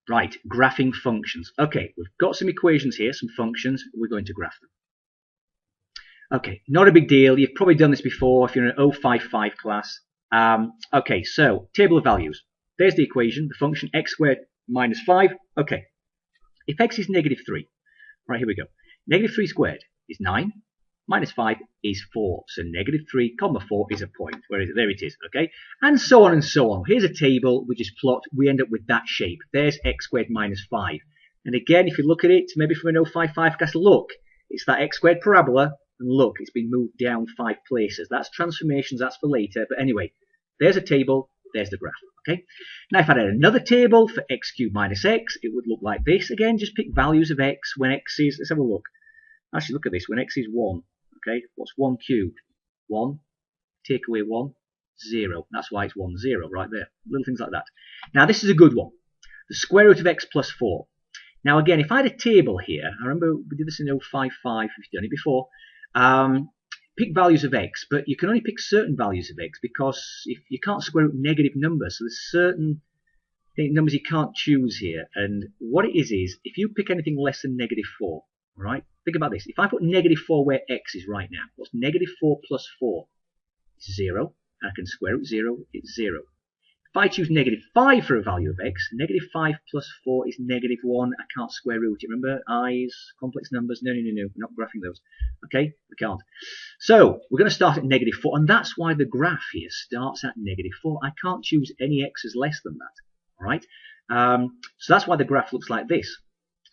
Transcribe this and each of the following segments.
Right, graphing functions. Okay, we've got some equations here, some functions. We're going to graph them. Okay, not a big deal. You've probably done this before if you're in an 055 class. Okay, so table of values. There's the equation, the function x squared minus 5. Okay, if x is negative 3, right, here we go. Negative 3 squared is 9. Minus 5 is 4. So negative 3 comma 4 is a point. Where is it? There it is. Okay. And so on and so on. Here's a table. We just plot. We end up with that shape. There's x squared minus 5. And again, if you look at it, maybe from an 055 class, look, it's that x squared parabola. And look, it's been moved down 5 places. That's transformations. That's for later. But anyway, there's a table. There's the graph. Okay. Now, if I had another table for x cubed minus x, it would look like this. Again, just pick values of x when x is, let's have a look. Actually, look at this. When x is 1. Okay, what's 1 cubed? 1. Take away 1, 0. That's why it's 1, 0 right there. Little things like that. Now, this is a good one. The square root of x plus 4. Now, again, if I had a table here, I remember we did this in 055, if you've done it before. Pick values of x, but you can only pick certain values of x because if you can't square root negative numbers, so there's certain numbers you can't choose here. And what it is if you pick anything less than negative 4, right? Think about this. If I put negative 4 where x is right now, what's negative 4 plus 4? It's 0. I can square root 0, it's 0. If I choose negative 5 for a value of x, negative 5 plus 4 is negative 1. I can't square root it. Remember, i's, complex numbers. No. We're not graphing those. Okay? We can't. So, we're going to start at negative 4, and that's why the graph here starts at negative 4. I can't choose any x's less than that. Alright? So that's why the graph looks like this.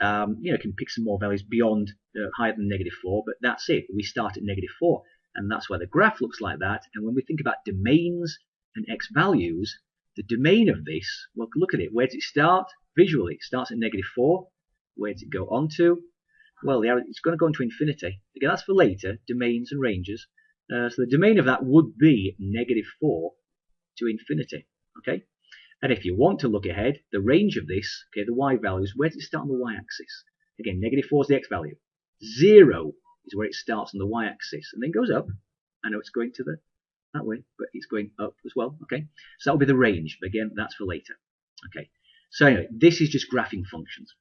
You can pick some more values beyond higher than negative 4, but that's it. We start at negative 4, and that's why the graph looks like that. And when we think about domains and x values, the domain of this, well, look at it. Where does it start? Visually, it starts at negative 4. Where does it go on to? Well, it's going to go into infinity. Again, that's for later, domains and ranges. So the domain of that would be negative 4 to infinity. Okay? And if you want to look ahead, the range of this, okay, the y values, where does it start on the y-axis? Again, negative 4 is the x value. 0 is where it starts on the y-axis and then goes up. I know it's going to that way, but it's going up as well. Okay, so that will be the range. But again, that's for later. Okay, so anyway, this is just graphing functions.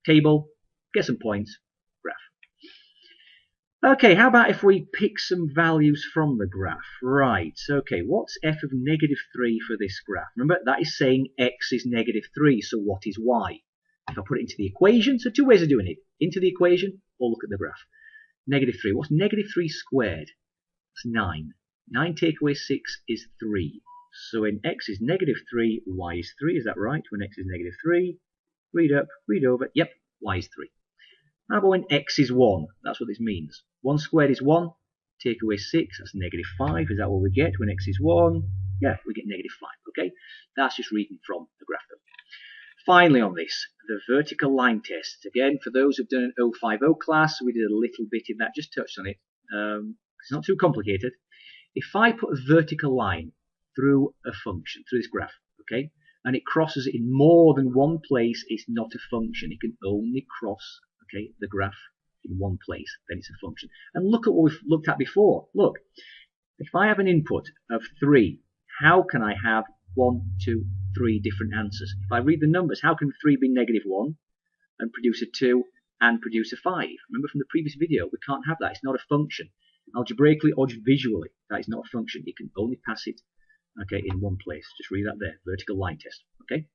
Table, get some points, graph. Okay, how about if we pick some values from the graph? Right, okay, what's f of negative 3 for this graph? Remember, that is saying x is negative 3, so what is y? If I put it into the equation, so 2 ways of doing it. Into the equation, or look at the graph. Negative 3, what's negative 3 squared? That's 9. 9 take away 6 is 3. So when x is negative 3, y is 3, is that right? When x is negative 3, read up, read over, yep, y is 3. How about when x is 1? That's what this means. 1 squared is 1. Take away 6, that's negative 5. Is that what we get when x is 1? Yeah, we get negative 5. Okay, that's just reading from the graph. Finally on this, the vertical line test. Again, for those who've done an 050 class, we did a little bit in that, just touched on it. It's not too complicated. If I put a vertical line through a function, through this graph, okay, and it crosses in more than one place, it's not a function. It can only cross, okay, the graph in one place, then it's a function. And look at what we've looked at before. Look, if I have an input of 3, how can I have 1, 2, 3 different answers? If I read the numbers, how can 3 be negative 1 and produce a 2 and produce a 5? Remember from the previous video, we can't have that. It's not a function. Algebraically or visually, that is not a function. You can only pass it, okay, in one place. Just read that there, vertical line test. Okay.